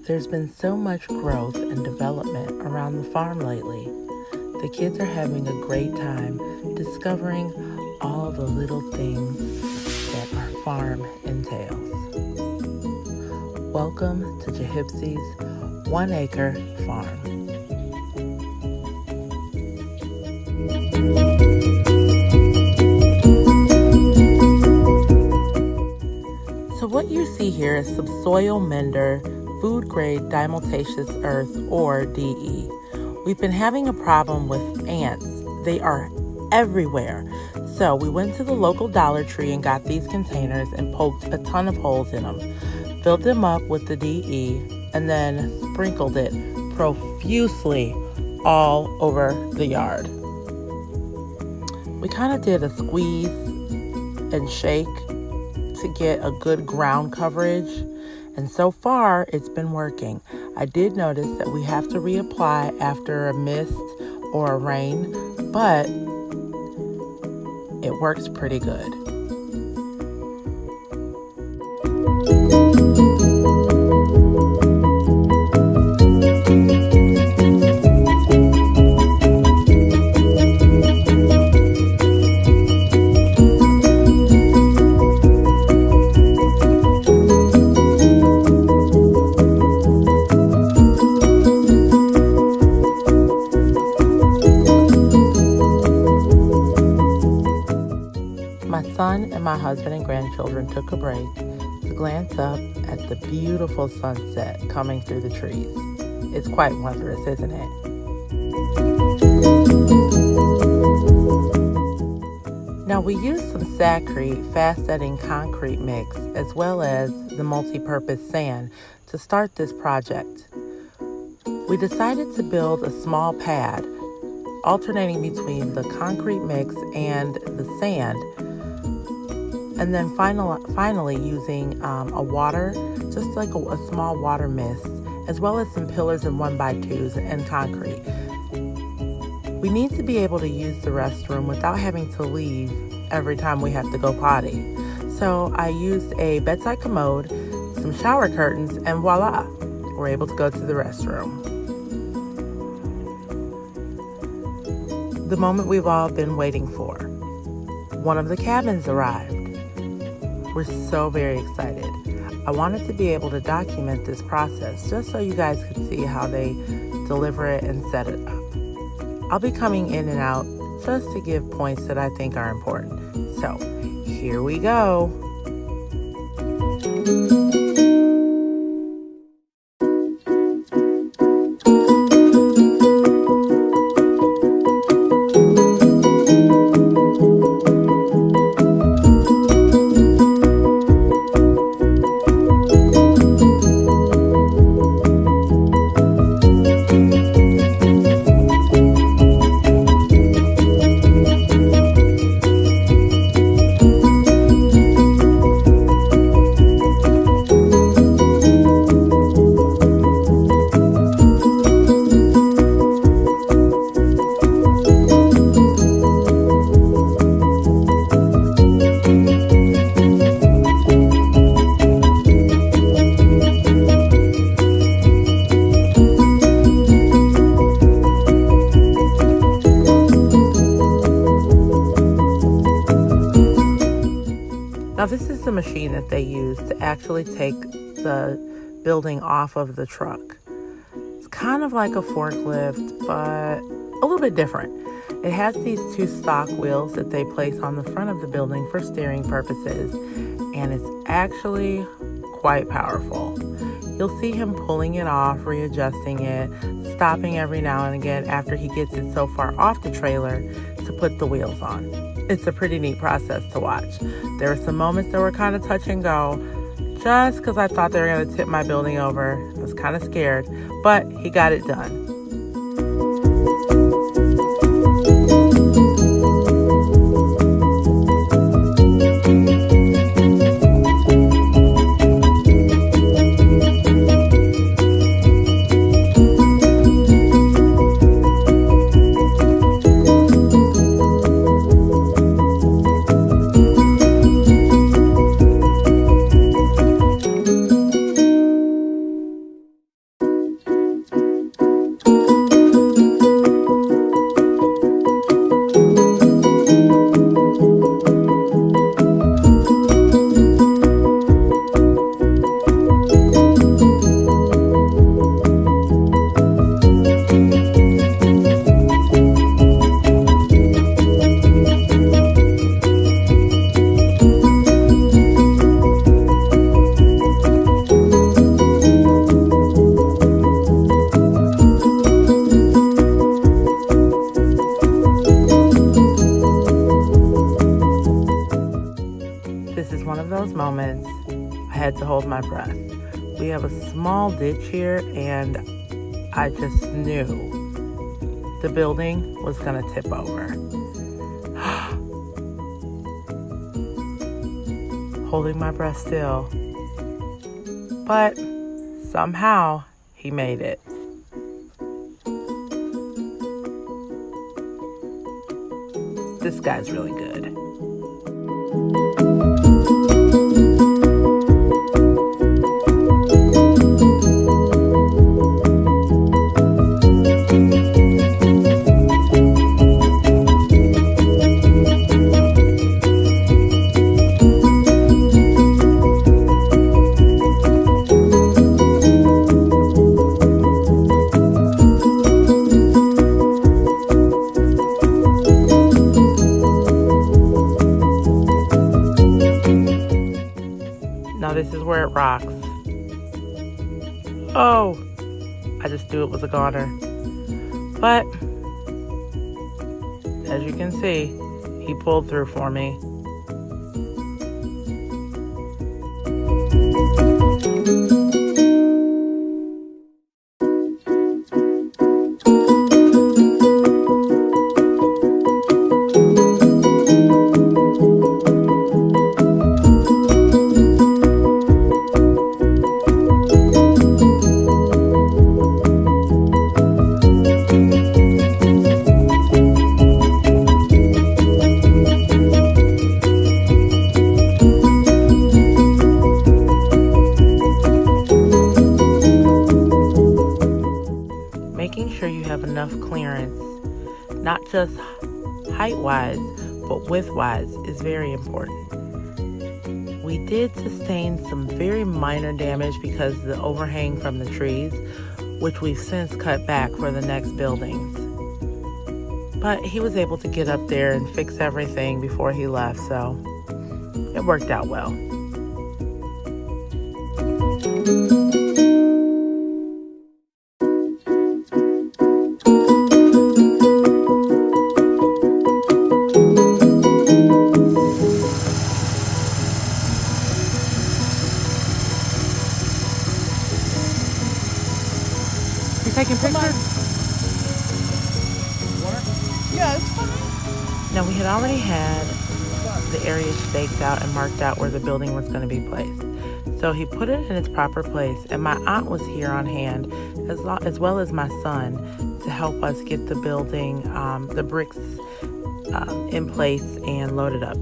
There's been so much growth and development around the farm lately. The kids are having a great time discovering all the little things that our farm entails. Welcome to GyHypys' 1 Acre Farm. So what you see here is subsoil mender, food grade diatomaceous earth, or DE. We've been having a problem with ants. They are everywhere. So we went to the local Dollar Tree and got these containers and poked a ton of holes in them. Filled them up with the DE and then sprinkled it profusely all over the yard. We kind of did a squeeze and shake to get a good ground coverage, and so far it's been working. I did notice that we have to reapply after a mist or a rain, but it works pretty good. My son and my husband and grandchildren took a break to glance up at the beautiful sunset coming through the trees. It's quite wondrous, isn't it? Now we used some Sakrete fast-setting concrete mix as well as the multi-purpose sand to start this project. We decided to build a small pad alternating between the concrete mix and the sand, and then finally using a water, just like a small water mist, as well as some pillars and 1x2s and concrete. We need to be able to use the restroom without having to leave every time we have to go potty. So I used a bedside commode, some shower curtains, and voila, we're able to go to the restroom. The moment we've all been waiting for. One of the cabins arrived. We're so very excited. I wanted to be able to document this process just so you guys could see how they deliver it and set it up. I'll be coming in and out just to give points that I think are important. So here we go. Now this is the machine that they use to actually take the building off of the truck. It's kind of like a forklift, but a little bit different. It has these 2 stock wheels that they place on the front of the building for steering purposes, and it's actually quite powerful. You'll see him pulling it off, readjusting it, stopping every now and again after he gets it so far off the trailer to put the wheels on. It's a pretty neat process to watch. There were some moments that were kind of touch and go, just because I thought they were going to tip my building over. I was kind of scared, but he got it done. small ditch here, and I just knew the building was gonna tip over. Holding my breath still. But somehow he made it. This guy's really good. Now this is where it rocks. Oh, I just knew it was a goner. But, as you can see, he pulled through for me. Making sure you have enough clearance, not just height-wise, but width-wise, is very important. We did sustain some very minor damage because of the overhang from the trees, which we've since cut back for the next buildings. But he was able to get up there and fix everything before he left, so it worked out well. You taking pictures? Yeah, it's fine. Now, we had already had the area staked out and marked out where the building was going to be placed. So he put it in its proper place, and my aunt was here on hand, as well as my son, to help us get the building, the bricks in place and loaded up.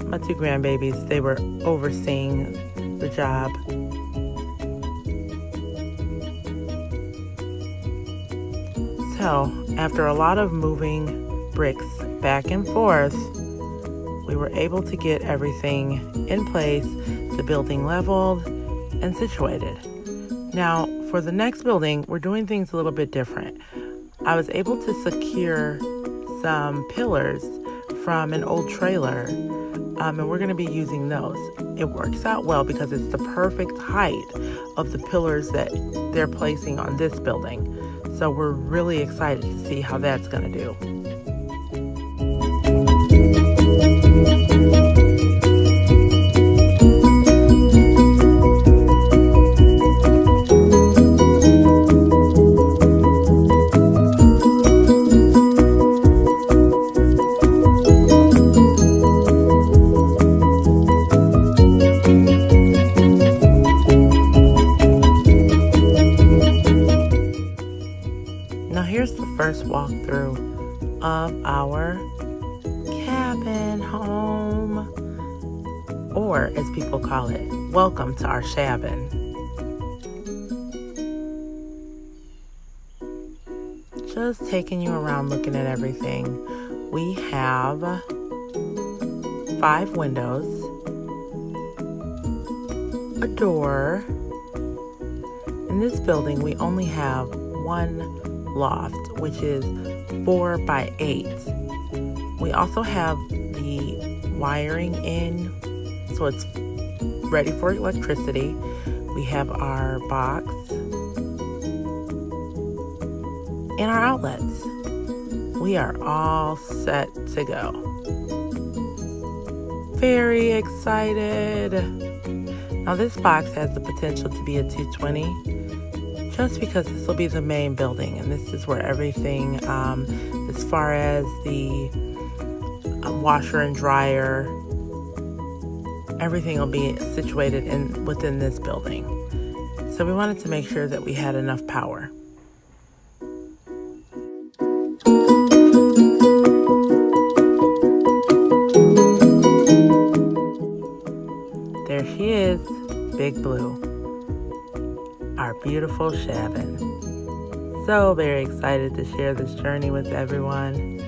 My two grandbabies, they were overseeing the job. So, after a lot of moving bricks back and forth, we were able to get everything in place, the building leveled and situated. Now, for the next building, we're doing things a little bit different. I was able to secure some pillars from an old trailer, and we're going to be using those. It works out well because it's the perfect height of the pillars that they're placing on this building. So we're really excited to see how that's going to do. Now here's the first walkthrough of our cabin home, or as people call it, welcome to our shabin. Just taking you around looking at everything. We have 5 windows, a door. In this building, we only have 1 loft, which is 4 by 8. We also have the wiring in, so it's ready for electricity. We have our box and our outlets. We are all set to go. Very excited. Now this box has the potential to be a 220. just because this will be the main building, and this is where everything, as far as the washer and dryer, everything will be situated within this building. So we wanted to make sure that we had enough power. There she is, Big Blue, our beautiful Shabin. So very excited to share this journey with everyone.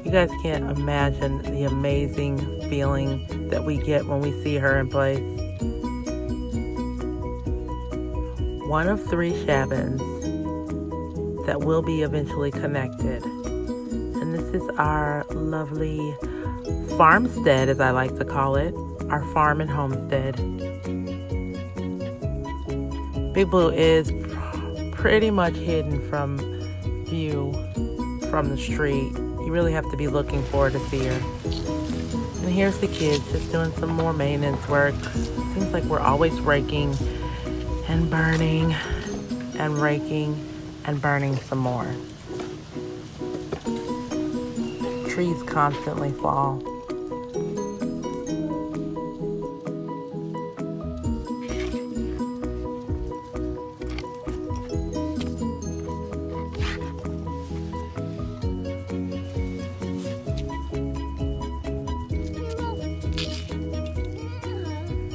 You guys can't imagine the amazing feeling that we get when we see her in place. One of 3 Shabins that will be eventually connected. And this is our lovely farmstead, as I like to call it, our farm and homestead. Big Blue is pretty much hidden from view from the street. You really have to be looking for her to see her. And here's the kids just doing some more maintenance work. Seems like we're always raking and burning and raking and burning some more. Trees constantly fall.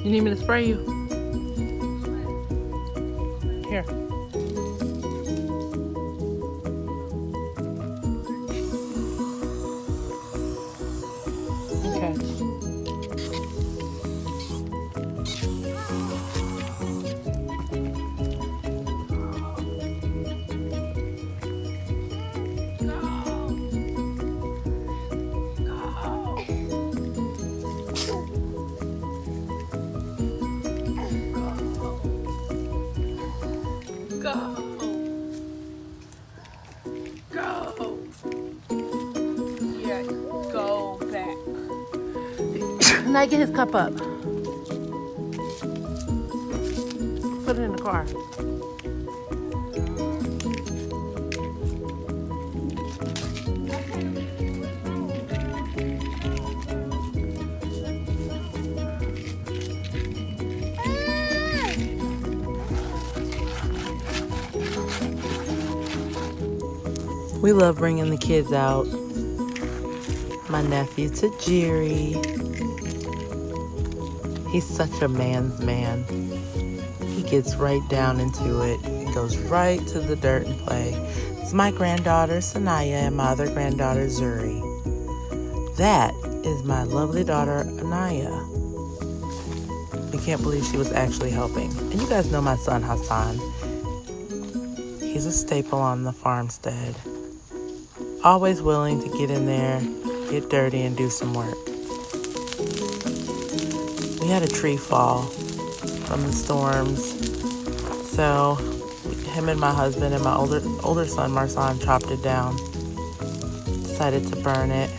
You need me to spray you? Here. Okay. Now get his cup up. Put it in the car. We love bringing the kids out. My nephew Tajiri. He's such a man's man. He gets right down into it. He goes right to the dirt and play. It's my granddaughter Sanaya and my other granddaughter Zuri. That is my lovely daughter Anaya. We can't believe she was actually helping. And you guys know my son Hassan. He's a staple on the farmstead. Always willing to get in there, get dirty, and do some work. We had a tree fall from the storms, so him and my husband and my older son Marsan chopped it down. Decided to burn it.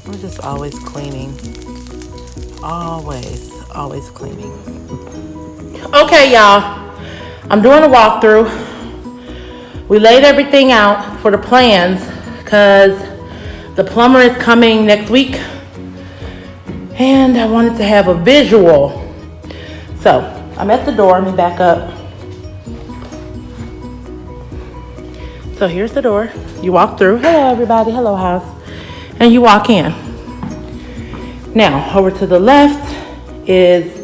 We're just always cleaning. Always cleaning. Okay, y'all. I'm doing a walkthrough. We laid everything out for the plans because the plumber is coming next week. And I wanted to have a visual. So I'm at the door. Let me back up. So here's the door. You walk through. Hello, everybody. Hello, house. And you walk in. Now, over to the left is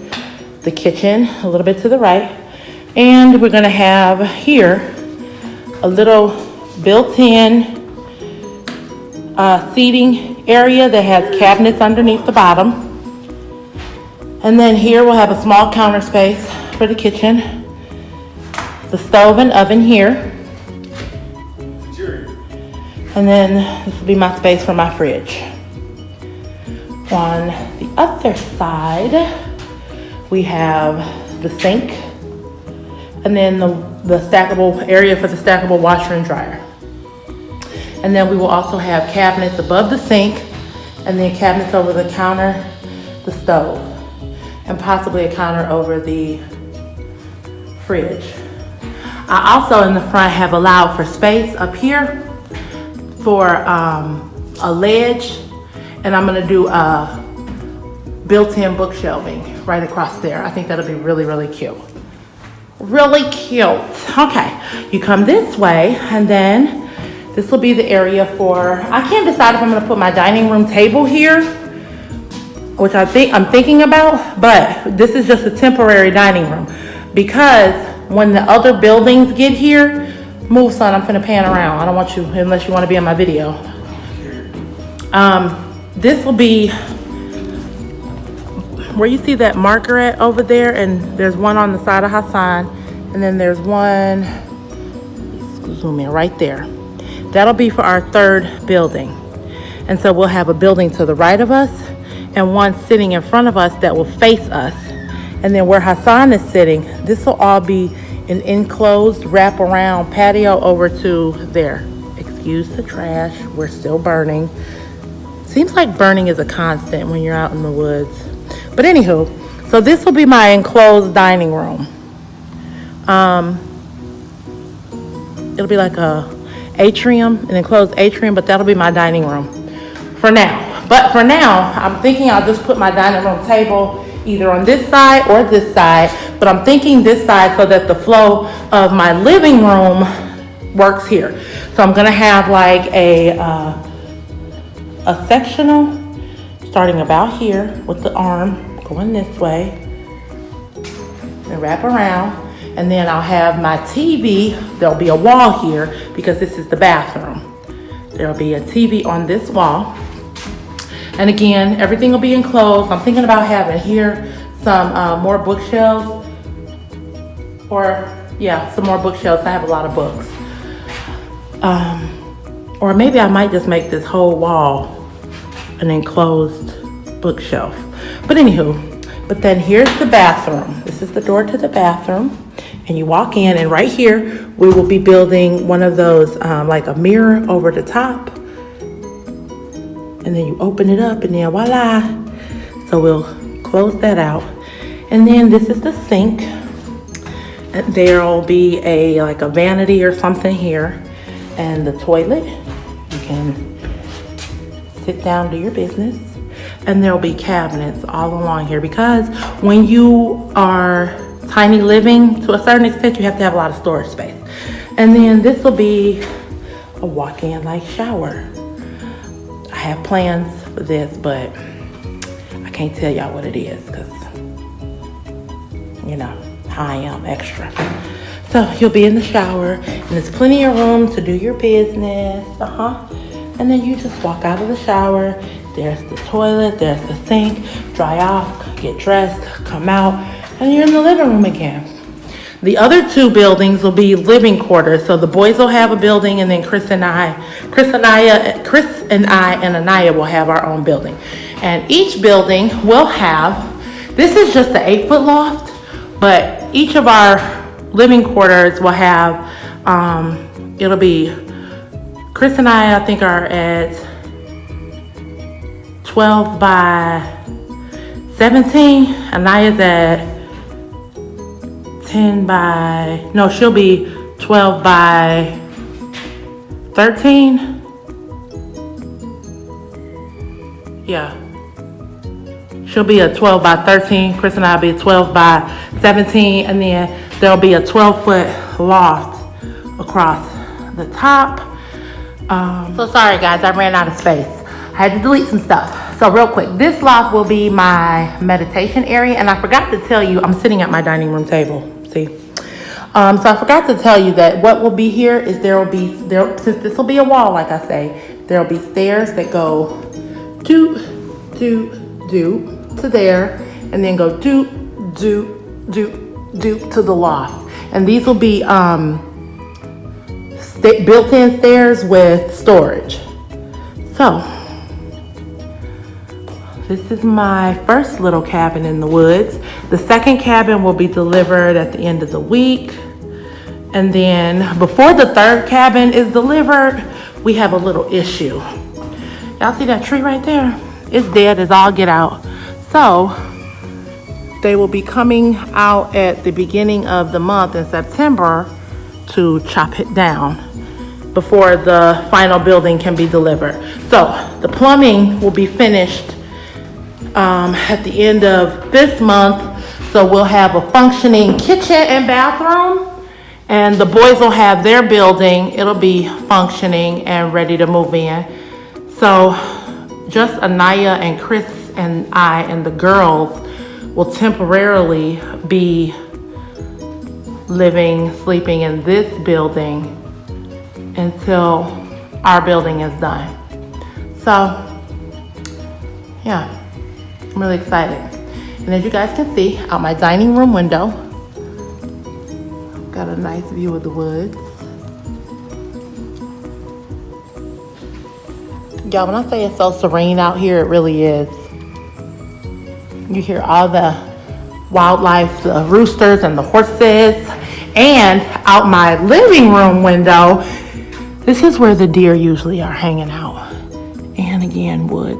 the kitchen, a little bit to the right. And we're gonna have here a little built-in seating area that has cabinets underneath the bottom. And then here we'll have a small counter space for the kitchen. The stove and oven here. And then this will be my space for my fridge. On the other side, we have the sink. And then the stackable area for the stackable washer and dryer. And then we will also have cabinets above the sink and then cabinets over the counter, the stove. and possibly a counter over the fridge. I also in the front have allowed for space up here for a ledge, and I'm gonna do a built-in book shelving right across there. I think that'll be really, really cute. Really cute. Okay, you come this way, and then this will be the area for, I can't decide if I'm gonna put my dining room table here, which I'm thinking about, but this is just a temporary dining room because when the other buildings get here, move son, I'm finna pan around. I don't want you, unless you wanna be in my video. This will be where you see that marker at over there, and there's one on the side of Hassan, and then there's one, zoom in right there. That'll be for our third building. And so we'll have a building to the right of us and one sitting in front of us that will face us. And then where Hassan is sitting, this will all be an enclosed wraparound patio over to there. Excuse the trash, we're still burning. Seems like burning is a constant when you're out in the woods. But anywho, so this will be my enclosed dining room. It'll be like a atrium, an enclosed atrium, but that'll be my dining room for now. But for now, I'm thinking I'll just put my dining room table either on this side or this side, but I'm thinking this side so that the flow of my living room works here. So I'm gonna have like a sectional starting about here with the arm going this way and wrap around. And then I'll have my TV. There'll be a wall here because this is the bathroom. There'll be a TV on this wall. And again, everything will be enclosed. I'm thinking about having here some more bookshelves. Some more bookshelves. I have a lot of books. Or maybe I might just make this whole wall an enclosed bookshelf. But anywho, but then here's the bathroom. This is the door to the bathroom. And you walk in, and right here, we will be building one of those, like a mirror over the top. And then you open it up, and then voila. So we'll close that out. And then this is the sink. And there'll be like a vanity or something here. And the toilet, you can sit down, do your business. And there'll be cabinets all along here because when you are tiny living, to a certain extent, you have to have a lot of storage space. And then this will be a walk-in like shower. I have plans for this, but I can't tell y'all what it is because, you know, how I am extra. So you'll be in the shower and there's plenty of room to do your business. And then you just walk out of the shower. There's the toilet, there's the sink, dry off, get dressed, come out, and you're in the living room again. The other two buildings will be living quarters. So the boys will have a building, and then Chris and I and Anaya will have our own building. And each building will have, this is just an 8-foot loft, but each of our living quarters will have, it'll be, Chris and I think are at 12 by 17. Anaya's at 10 by, no, she'll be 12 by 13. Yeah. She'll be a 12 by 13. Chris and I will be a 12 by 17. And then there'll be a 12-foot loft across the top. So sorry guys, I ran out of space. I had to delete some stuff. So real quick, this loft will be my meditation area. And I forgot to tell you, I'm sitting at my dining room table, see? So I forgot to tell you that what will be here is since this will be a wall, like I say, there'll be stairs that go to there, and then go to the loft. And these will be built-in stairs with storage. So this is my first little cabin in the woods. The second cabin will be delivered at the end of the week. And then before the third cabin is delivered, we have a little issue. Y'all see that tree right there? It's dead as all get out. So they will be coming out at the beginning of the month in September to chop it down before the final building can be delivered. So the plumbing will be finished at the end of this month. So we'll have a functioning kitchen and bathroom, and the boys will have their building. It'll be functioning and ready to move in. So just Anaya and Chris and I and the girls will temporarily be sleeping in this building until our building is done. So yeah, I'm really excited. And as you guys can see out my dining room window, got a nice view of the woods. Y'all, when I say it's so serene out here, it really is. You hear all the wildlife, the roosters and the horses. And out my living room window, this is where the deer usually are hanging out. And again, wood.